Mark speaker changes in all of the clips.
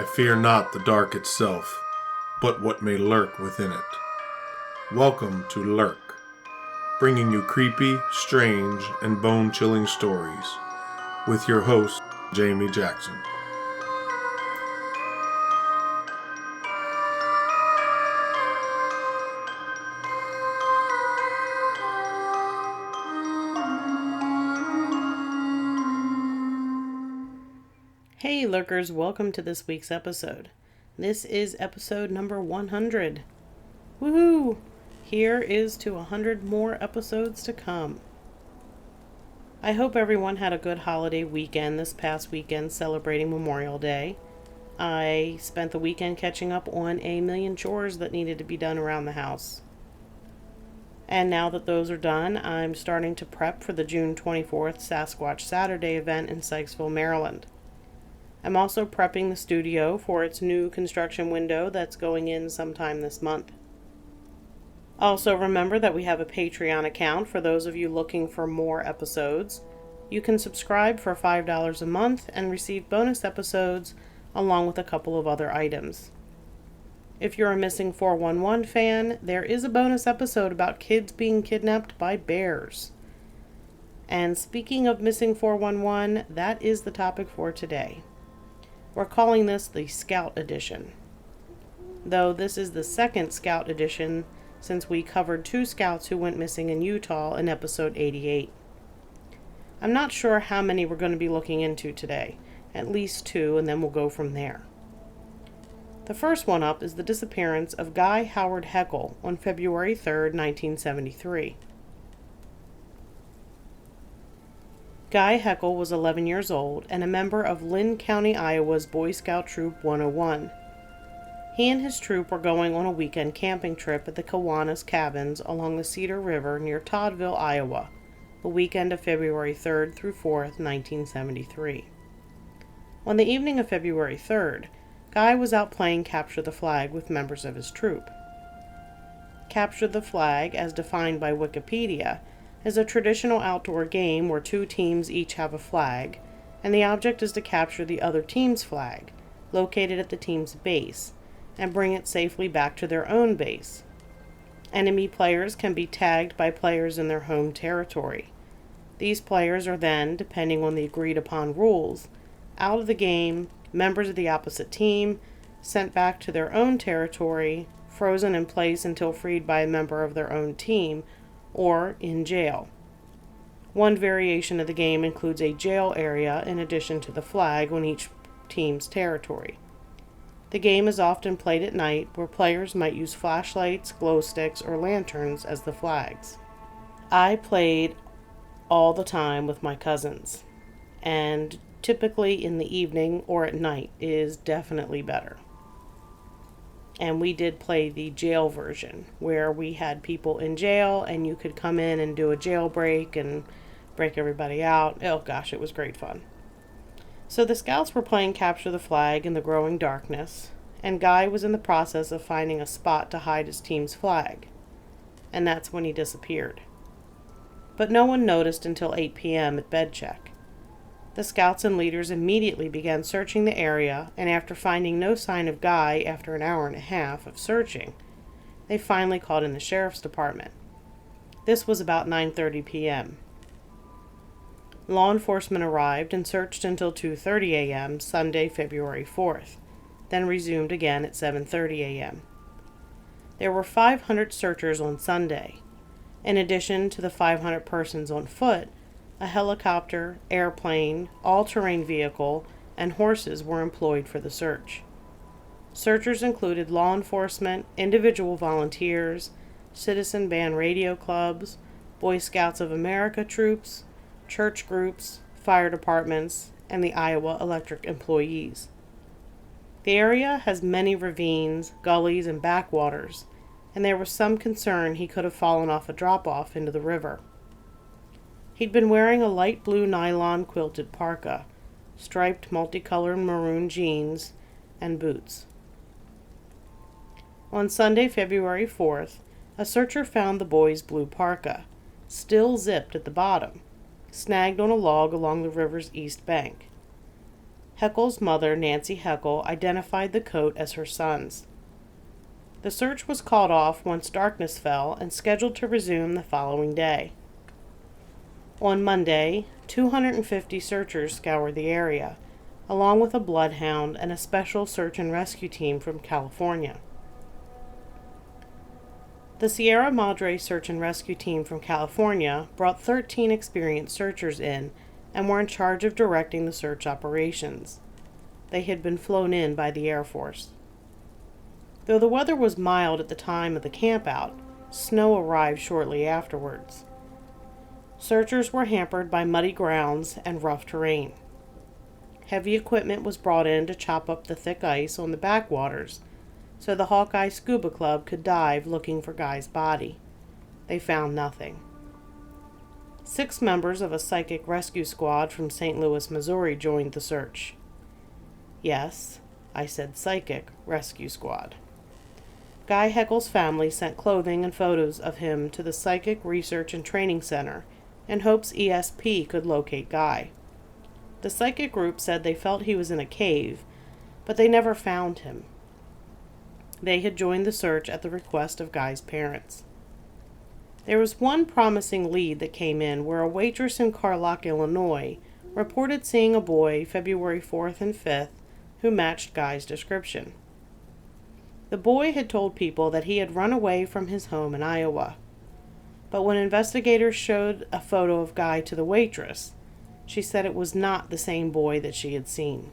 Speaker 1: I fear not the dark itself, but what may lurk within it. Welcome to Lurk, bringing you creepy, strange, and bone-chilling stories, with your host, Jamie Jackson.
Speaker 2: Hey lurkers, welcome to this week's episode. This is episode number 100. Woohoo! Here is to 100 more episodes to come. I hope everyone had a good holiday weekend this past weekend celebrating Memorial Day. I spent the weekend catching up on a million chores that needed to be done around the house. And now that those are done, I'm starting to prep for the June 24th Sasquatch Saturday event in Sykesville, Maryland. I'm also prepping the studio for its new construction window that's going in sometime this month. Also remember that we have a Patreon account for those of you looking for more episodes. You can subscribe for $5 a month and receive bonus episodes along with a couple of other items. If you're a Missing 411 fan, there is a bonus episode about kids being kidnapped by bears. And speaking of Missing 411, that is the topic for today. We're calling this the Scout Edition, though this is the second Scout Edition since we covered 2 scouts who went missing in Utah in episode 88. I'm not sure how many we're going to be looking into today, at least 2, and then we'll go from there. The first one up is the disappearance of Guy Heckle on February 3rd, 1973. Guy Heckle was 11 years old and a member of Linn County, Iowa's Boy Scout Troop 101. He and his troop were going on a weekend camping trip at the Kiwanis Cabins along the Cedar River near Toddville, Iowa, the weekend of February 3rd through 4th, 1973. On the evening of February 3rd, Guy was out playing Capture the Flag with members of his troop. Capture the Flag, as defined by Wikipedia, is a traditional outdoor game where 2 teams each have a flag, and the object is to capture the other team's flag, located at the team's base, and bring it safely back to their own base. Enemy players can be tagged by players in their home territory. These players are then, depending on the agreed upon rules, out of the game, members of the opposite team, sent back to their own territory, frozen in place until freed by a member of their own team, or in jail. One variation of the game includes a jail area in addition to the flag on each team's territory. The game is often played at night, where players might use flashlights, glow sticks, or lanterns as the flags. I played all the time with my cousins, and typically in the evening or at night is definitely better. And we did play the jail version, where we had people in jail and you could come in and do a jailbreak and break everybody out. Oh gosh, it was great fun. So the scouts were playing Capture the Flag in the growing darkness, and Guy was in the process of finding a spot to hide his team's flag. And that's when he disappeared. But no one noticed until 8 p.m. at bed check. The scouts and leaders immediately began searching the area, and after finding no sign of Guy after an hour and a half of searching, they finally called in the sheriff's department. This was about 9:30 p.m. Law enforcement arrived and searched until 2:30 a.m. Sunday, February 4th, then resumed again at 7:30 a.m. There were 500 searchers on Sunday. In addition to the 500 persons on foot, a helicopter, airplane, all-terrain vehicle, and horses were employed for the search. Searchers included law enforcement, individual volunteers, citizen band radio clubs, Boy Scouts of America troops, church groups, fire departments, and the Iowa Electric employees. The area has many ravines, gullies, and backwaters, and there was some concern he could have fallen off a drop-off into the river. He'd been wearing a light blue nylon quilted parka, striped multicolored maroon jeans, and boots. On Sunday, February 4th, a searcher found the boy's blue parka, still zipped at the bottom, snagged on a log along the river's east bank. Heckle's mother, Nancy Heckle, identified the coat as her son's. The search was called off once darkness fell and scheduled to resume the following day. On Monday, 250 searchers scoured the area, along with a bloodhound and a special search and rescue team from California. The Sierra Madre Search and Rescue Team from California brought 13 experienced searchers in and were in charge of directing the search operations. They had been flown in by the Air Force. Though the weather was mild at the time of the campout, snow arrived shortly afterwards. Searchers were hampered by muddy grounds and rough terrain. Heavy equipment was brought in to chop up the thick ice on the backwaters so the Hawkeye Scuba Club could dive looking for Guy's body. They found nothing. 6 members of a psychic rescue squad from St. Louis, Missouri joined the search. Yes, I said psychic rescue squad. Guy Heckle's family sent clothing and photos of him to the Psychic Research and Training Center in hopes ESP could locate Guy. The psychic group said they felt he was in a cave, but they never found him. They had joined the search at the request of Guy's parents. There was one promising lead that came in where a waitress in Carlock, Illinois, reported seeing a boy February 4th and 5th who matched Guy's description. The boy had told people that he had run away from his home in Iowa. But when investigators showed a photo of Guy to the waitress, she said it was not the same boy that she had seen.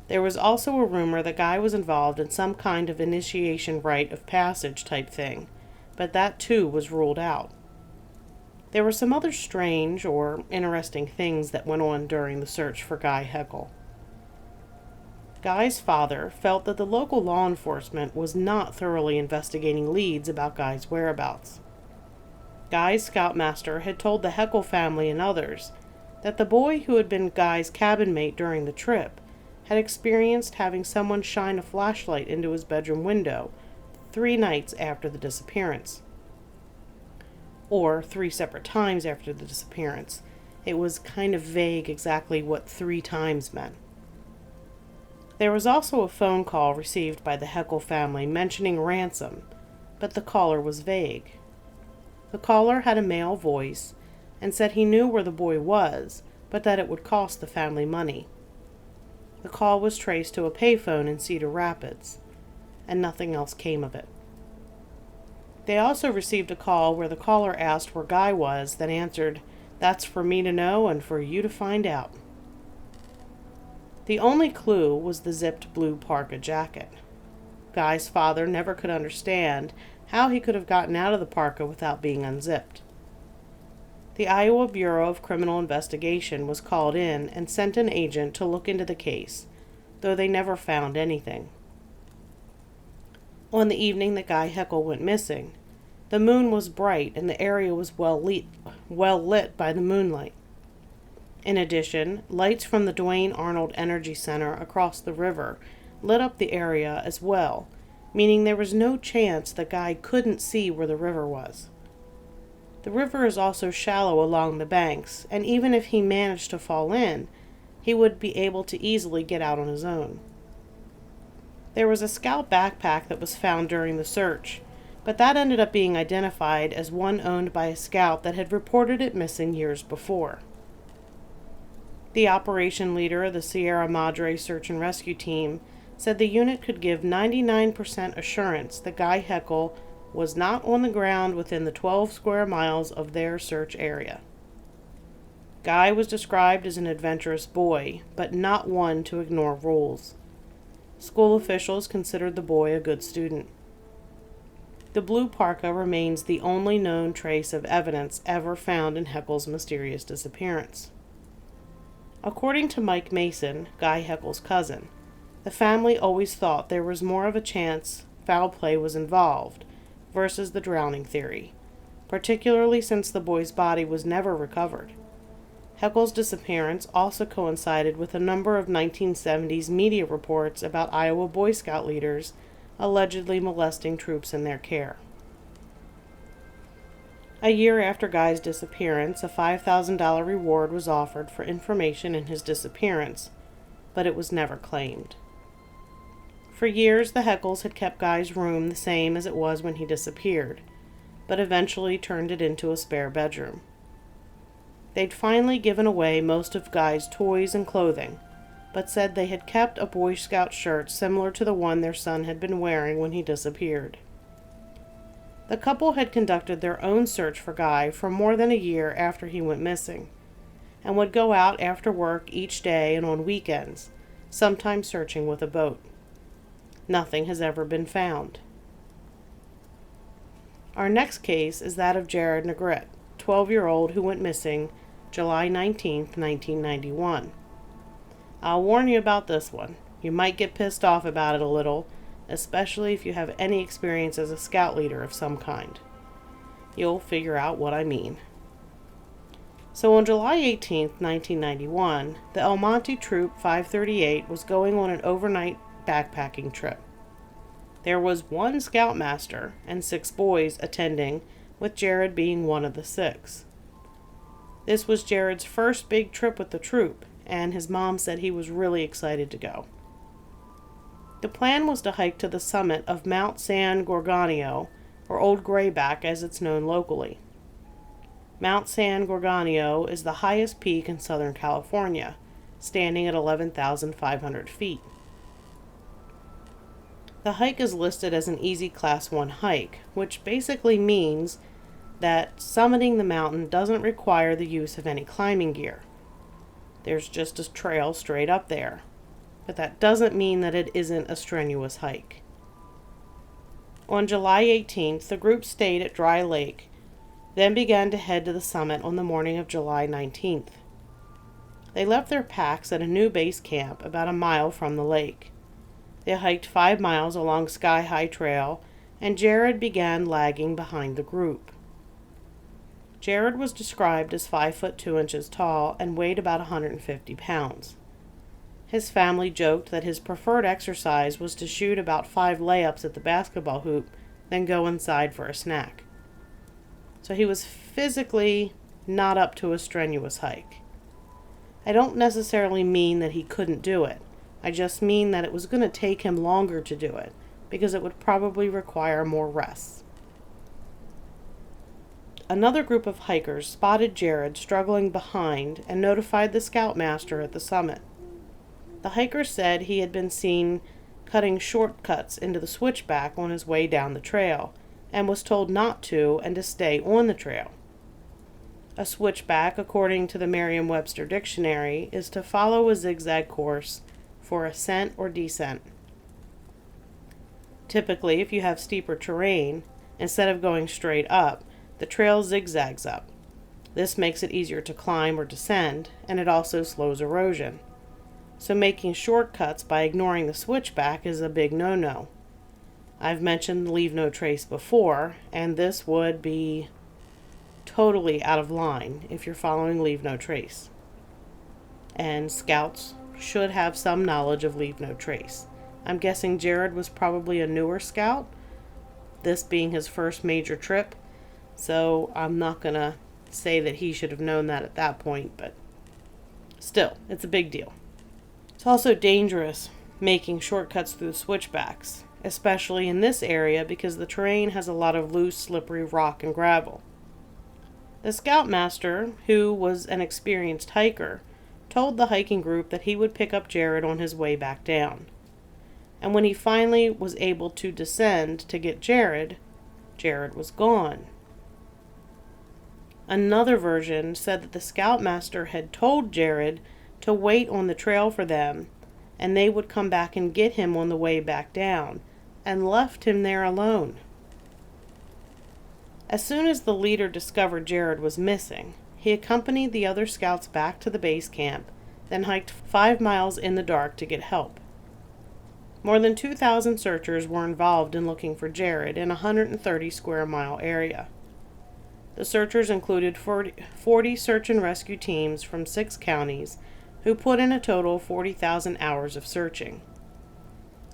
Speaker 2: There was also a rumor that Guy was involved in some kind of initiation rite of passage type thing, but that too was ruled out. There were some other strange or interesting things that went on during the search for Guy Heckle. Guy's father felt that the local law enforcement was not thoroughly investigating leads about Guy's whereabouts. Guy's scoutmaster had told the Heckle family and others that the boy who had been Guy's cabin mate during the trip had experienced having someone shine a flashlight into his bedroom window 3 nights after the disappearance. Or 3 separate times after the disappearance. It was kind of vague exactly what 3 times meant. There was also a phone call received by the Heckle family mentioning ransom, but the caller was vague. The caller had a male voice and said he knew where the boy was, but that it would cost the family money. The call was traced to a payphone in Cedar Rapids, and nothing else came of it. They also received a call where the caller asked where Guy was, then answered, "That's for me to know and for you to find out." The only clue was the zipped blue parka jacket. Guy's father never could understand how he could have gotten out of the parka without being unzipped. The Iowa Bureau of Criminal Investigation was called in and sent an agent to look into the case, though they never found anything. On the evening that Guy Heckle went missing, the moon was bright and the area was well lit by the moonlight. In addition, lights from the Duane Arnold Energy Center across the river lit up the area as well, meaning there was no chance that Guy couldn't see where the river was. The river is also shallow along the banks, and even if he managed to fall in, he would be able to easily get out on his own. There was a scout backpack that was found during the search, but that ended up being identified as one owned by a scout that had reported it missing years before. The operation leader of the Sierra Madre Search and Rescue Team said the unit could give 99% assurance that Guy Heckle was not on the ground within the 12 square miles of their search area. Guy was described as an adventurous boy, but not one to ignore rules. School officials considered the boy a good student. The blue parka remains the only known trace of evidence ever found in Heckle's mysterious disappearance. According to Mike Mason, Guy Heckle's cousin, the family always thought there was more of a chance foul play was involved versus the drowning theory, particularly since the boy's body was never recovered. Heckle's disappearance also coincided with a number of 1970s media reports about Iowa Boy Scout leaders allegedly molesting troops in their care. A year after Guy's disappearance, a $5,000 reward was offered for information in his disappearance, but it was never claimed. For years, the Heckles had kept Guy's room the same as it was when he disappeared, but eventually turned it into a spare bedroom. They'd finally given away most of Guy's toys and clothing, but said they had kept a Boy Scout shirt similar to the one their son had been wearing when he disappeared. The couple had conducted their own search for Guy for more than a year after he went missing, and would go out after work each day and on weekends, sometimes searching with a boat. Nothing has ever been found. Our next case is that of Jared Negrete, 12-year-old who went missing July 19, 1991. I'll warn you about this one. You might get pissed off about it a little, especially if you have any experience as a scout leader of some kind. You'll figure out what I mean. So on July 18, 1991, the El Monte Troop 538 was going on an overnight backpacking trip. There was one scoutmaster and 6 boys attending, with Jared being one of the 6. This was Jared's first big trip with the troop, and his mom said he was really excited to go. The plan was to hike to the summit of Mount San Gorgonio, or Old Grayback as it's known locally. Mount San Gorgonio is the highest peak in Southern California, standing at 11,500 feet. The hike is listed as an easy Class 1 hike, which basically means that summiting the mountain doesn't require the use of any climbing gear. There's just a trail straight up there, but that doesn't mean that it isn't a strenuous hike. On July 18th, the group stayed at Dry Lake, then began to head to the summit on the morning of July 19th. They left their packs at a new base camp about a mile from the lake. They hiked 5 miles along Sky High Trail, and Jared began lagging behind the group. Jared was described as 5 foot 2 inches tall and weighed about 150 pounds. His family joked that his preferred exercise was to shoot about 5 layups at the basketball hoop, then go inside for a snack. So he was physically not up to a strenuous hike. I don't necessarily mean that he couldn't do it. I just mean that it was going to take him longer to do it, because it would probably require more rests. Another group of hikers spotted Jared struggling behind and notified the scoutmaster at the summit. The hiker said he had been seen cutting shortcuts into the switchback on his way down the trail, and was told not to and to stay on the trail. A switchback, according to the Merriam-Webster dictionary, is to follow a zigzag course for ascent or descent. Typically, if you have steeper terrain, instead of going straight up, the trail zigzags up. This makes it easier to climb or descend, and it also slows erosion. So making shortcuts by ignoring the switchback is a big no-no. I've mentioned leave no trace before, and this would be totally out of line if you're following leave no trace. And scouts should have some knowledge of leave no trace. I'm guessing Jared was probably a newer scout, this being his first major trip, so I'm not going to say that he should have known that at that point, but still, it's a big deal. It's also dangerous making shortcuts through switchbacks, especially in this area because the terrain has a lot of loose, slippery rock and gravel. The scoutmaster, who was an experienced hiker, told the hiking group that he would pick up Jared on his way back down. And when he finally was able to descend to get Jared, Jared was gone. Another version said that the scoutmaster had told Jared to wait on the trail for them, and they would come back and get him on the way back down, and left him there alone. As soon as the leader discovered Jared was missing, he accompanied the other scouts back to the base camp, then hiked 5 miles in the dark to get help. More than 2,000 searchers were involved in looking for Jared in a 130 square mile area. The searchers included 40 search and rescue teams from 6 counties who put in a total of 40,000 hours of searching.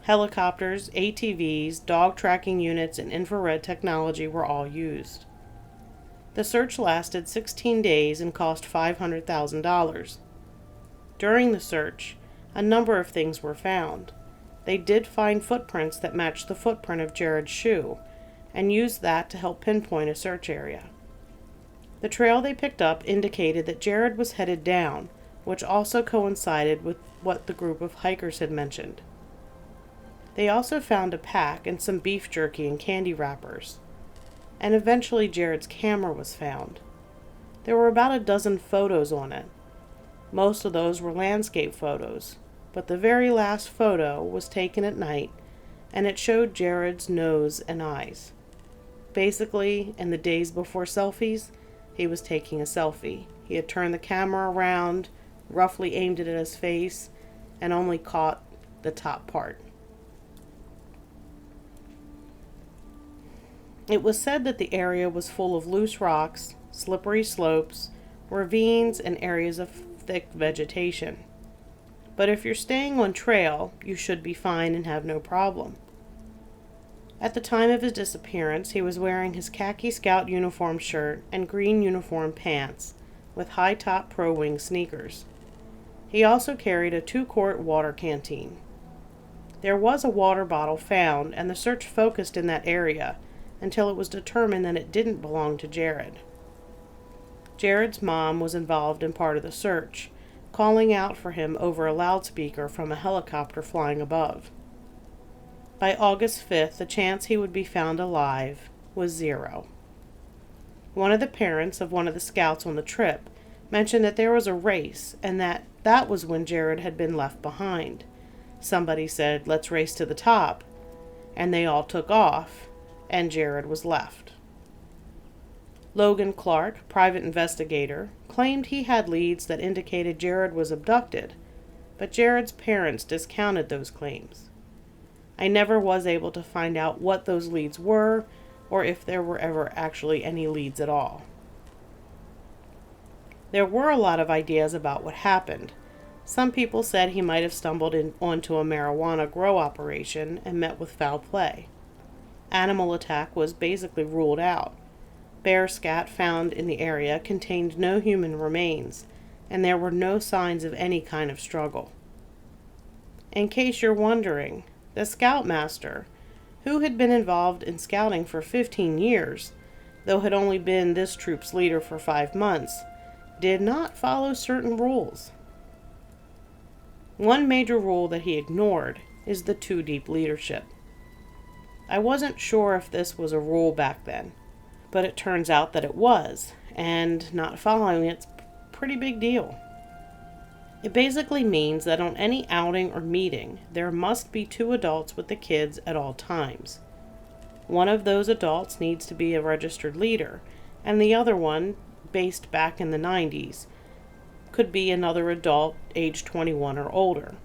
Speaker 2: Helicopters, ATVs, dog tracking units, and infrared technology were all used. The search lasted 16 days and cost $500,000. During the search, a number of things were found. They did find footprints that matched the footprint of Jared's shoe, and used that to help pinpoint a search area. The trail they picked up indicated that Jared was headed down, which also coincided with what the group of hikers had mentioned. They also found a pack and some beef jerky and candy wrappers. And eventually Jared's camera was found. There were about a dozen photos on it. Most of those were landscape photos, but the very last photo was taken at night, and it showed Jared's nose and eyes. Basically, in the days before selfies, he was taking a selfie. He had turned the camera around, roughly aimed it at his face, and only caught the top part. It was said that the area was full of loose rocks, slippery slopes, ravines, and areas of thick vegetation. But if you're staying on trail, you should be fine and have no problem. At the time of his disappearance, he was wearing his khaki scout uniform shirt and green uniform pants with high-top Pro Wing sneakers. He also carried a 2-quart water canteen. There was a water bottle found, and the search focused in that area until it was determined that it didn't belong to Jared. Jared's mom was involved in part of the search, calling out for him over a loudspeaker from a helicopter flying above. By August 5th, the chance he would be found alive was 0. One of the parents of one of the scouts on the trip mentioned that there was a race and that was when Jared had been left behind. Somebody said, "Let's race to the top," and they all took off, and Jared was left. Logan Clark, private investigator, claimed he had leads that indicated Jared was abducted, but Jared's parents discounted those claims. I never was able to find out what those leads were, or if there were ever actually any leads at all. There were a lot of ideas about what happened. Some people said he might have stumbled onto a marijuana grow operation and met with foul play. Animal attack was basically ruled out. Bear scat found in the area contained no human remains, and there were no signs of any kind of struggle. In case you're wondering, the scoutmaster, who had been involved in scouting for 15 years, though had only been this troop's leader for 5 months, did not follow certain rules. One major rule that he ignored is the 2-deep leadership. I wasn't sure if this was a rule back then, but it turns out that it was, and not following it's a pretty big deal. It basically means that on any outing or meeting, there must be 2 adults with the kids at all times. One of those adults needs to be a registered leader, and the other one, based back in the 90s, could be another adult age 21 or older.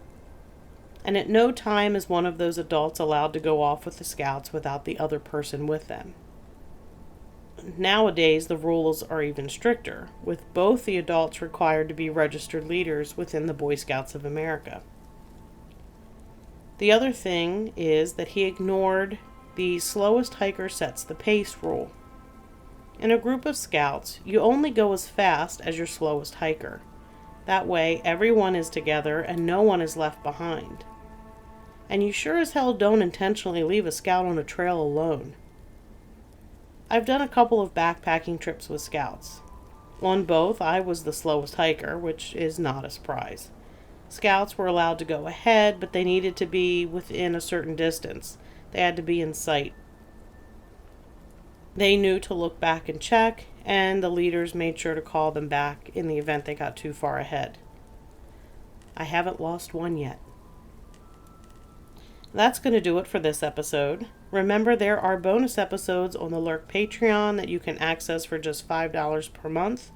Speaker 2: And at no time is one of those adults allowed to go off with the scouts without the other person with them. Nowadays, the rules are even stricter, with both the adults required to be registered leaders within the Boy Scouts of America. The other thing is that he ignored the slowest hiker sets the pace rule. In a group of scouts, you only go as fast as your slowest hiker. That way, everyone is together and no one is left behind. And you sure as hell don't intentionally leave a scout on a trail alone. I've done a couple of backpacking trips with scouts. On both, I was the slowest hiker, which is not a surprise. Scouts were allowed to go ahead, but they needed to be within a certain distance. They had to be in sight. They knew to look back and check, and the leaders made sure to call them back in the event they got too far ahead. I haven't lost one yet. That's going to do it for this episode. Remember, there are bonus episodes on the Lurk Patreon that you can access for just $5 per month.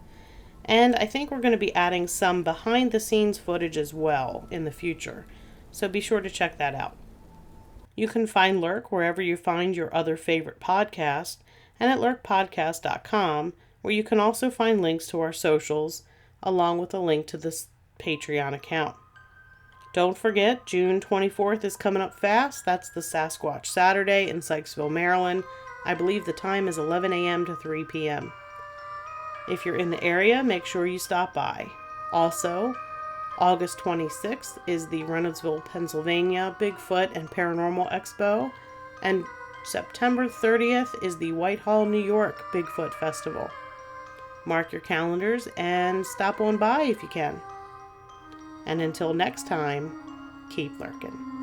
Speaker 2: And I think we're going to be adding some behind-the-scenes footage as well in the future. So be sure to check that out. You can find Lurk wherever you find your other favorite podcast, and at lurkpodcast.com, where you can also find links to our socials, along with a link to this Patreon account. Don't forget, June 24th is coming up fast. That's the Sasquatch Saturday in Sykesville, Maryland. I believe the time is 11 a.m. to 3 p.m. If you're in the area, make sure you stop by. Also, August 26th is the Reynoldsville, Pennsylvania Bigfoot and Paranormal Expo, and September 30th is the Whitehall, New York Bigfoot Festival. Mark your calendars and stop on by if you can. And until next time, keep lurking.